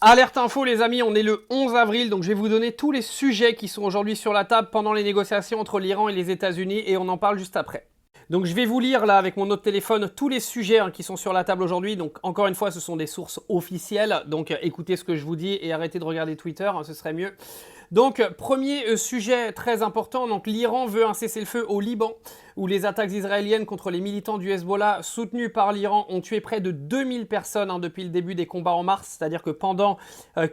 Alerte info les amis, on est le 11 avril, donc je vais vous donner tous les sujets qui sont aujourd'hui sur la table pendant les négociations entre l'Iran et les États-Unis et on en parle juste après. Donc je vais vous lire là avec mon autre téléphone tous les sujets qui sont sur la table aujourd'hui. Donc encore une fois, ce sont des sources officielles, donc écoutez ce que je vous dis et arrêtez de regarder Twitter, ce serait mieux. Donc premier sujet très important, donc l'Iran veut un cessez-le-feu au Liban, où les attaques israéliennes contre les militants du Hezbollah soutenus par l'Iran ont tué près de 2000 personnes depuis le début des combats en mars, c'est-à-dire que pendant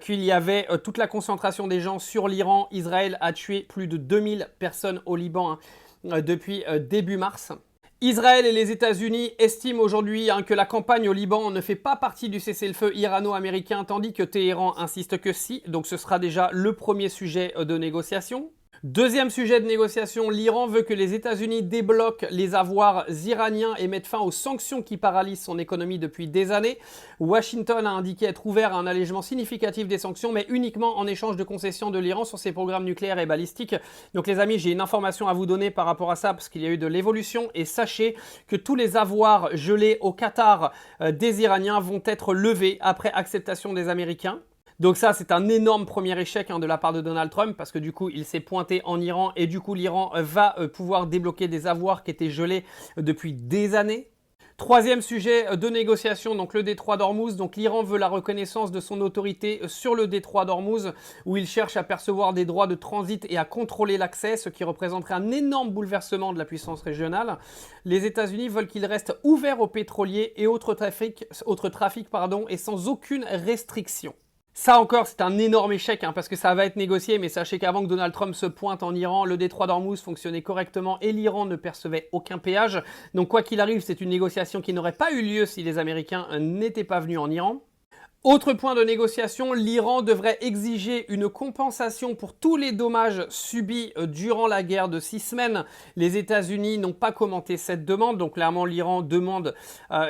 qu'il y avait toute la concentration des gens sur l'Iran, Israël a tué plus de 2000 personnes au Liban depuis début mars. Israël et les États-Unis estiment aujourd'hui que la campagne au Liban ne fait pas partie du cessez-le-feu irano-américain, tandis que Téhéran insiste que si, donc ce sera déjà le premier sujet de négociation. Deuxième sujet de négociation, l'Iran veut que les États-Unis débloquent les avoirs iraniens et mettent fin aux sanctions qui paralysent son économie depuis des années. Washington a indiqué être ouvert à un allègement significatif des sanctions, mais uniquement en échange de concessions de l'Iran sur ses programmes nucléaires et balistiques. Donc les amis, j'ai une information à vous donner par rapport à ça, parce qu'il y a eu de l'évolution, et sachez que tous les avoirs gelés au Qatar des Iraniens vont être levés après acceptation des Américains. Donc ça, c'est un énorme premier échec de la part de Donald Trump parce que du coup, il s'est pointé en Iran et du coup, l'Iran va pouvoir débloquer des avoirs qui étaient gelés depuis des années. Troisième sujet de négociation, donc le détroit d'Ormuz. Donc l'Iran veut la reconnaissance de son autorité sur le détroit d'Ormuz, où il cherche à percevoir des droits de transit et à contrôler l'accès, ce qui représenterait un énorme bouleversement de la puissance régionale. Les États-Unis veulent qu'il reste ouvert aux pétroliers et autres trafics, et sans aucune restriction. Ça encore, c'est un énorme échec parce que ça va être négocié, mais sachez qu'avant que Donald Trump se pointe en Iran, le détroit d'Ormuz fonctionnait correctement et l'Iran ne percevait aucun péage. Donc quoi qu'il arrive, c'est une négociation qui n'aurait pas eu lieu si les Américains n'étaient pas venus en Iran. Autre point de négociation, l'Iran devrait exiger une compensation pour tous les dommages subis durant la guerre de 6 semaines. Les États-Unis n'ont pas commenté cette demande, donc clairement l'Iran demande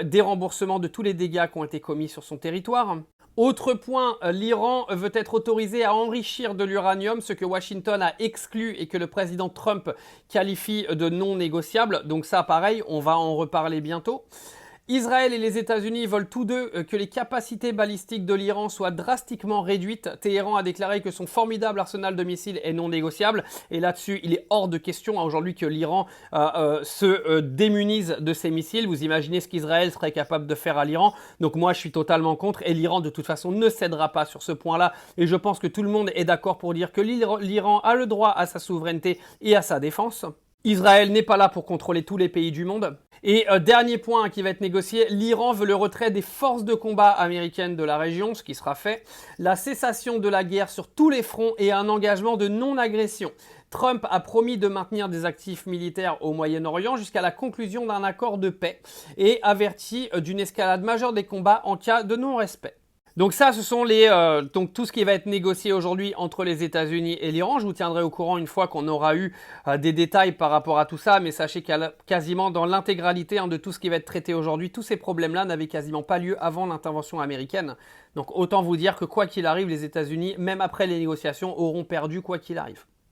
des remboursements de tous les dégâts qui ont été commis sur son territoire. Autre point, l'Iran veut être autorisé à enrichir de l'uranium, ce que Washington a exclu et que le président Trump qualifie de non négociable. Donc ça, pareil, on va en reparler bientôt. Israël et les États-Unis veulent tous deux que les capacités balistiques de l'Iran soient drastiquement réduites. Téhéran a déclaré que son formidable arsenal de missiles est non négociable. Et là-dessus, il est hors de question aujourd'hui que l'Iran se démunise de ses missiles. Vous imaginez ce qu'Israël serait capable de faire à l'Iran. Donc moi, je suis totalement contre. Et l'Iran, de toute façon, ne cédera pas sur ce point-là. Et je pense que tout le monde est d'accord pour dire que l'Iran a le droit à sa souveraineté et à sa défense. Israël n'est pas là pour contrôler tous les pays du monde. Et dernier point qui va être négocié, l'Iran veut le retrait des forces de combat américaines de la région, ce qui sera fait, la cessation de la guerre sur tous les fronts et un engagement de non-agression. Trump a promis de maintenir des actifs militaires au Moyen-Orient jusqu'à la conclusion d'un accord de paix et averti d'une escalade majeure des combats en cas de non-respect. Donc ça, ce sont donc tout ce qui va être négocié aujourd'hui entre les États-Unis et l'Iran. Je vous tiendrai au courant une fois qu'on aura eu des détails par rapport à tout ça, mais sachez qu'il quasiment dans l'intégralité de tout ce qui va être traité aujourd'hui, tous ces problèmes-là n'avaient quasiment pas lieu avant l'intervention américaine. Donc autant vous dire que quoi qu'il arrive, les États-Unis, même après les négociations, auront perdu quoi qu'il arrive.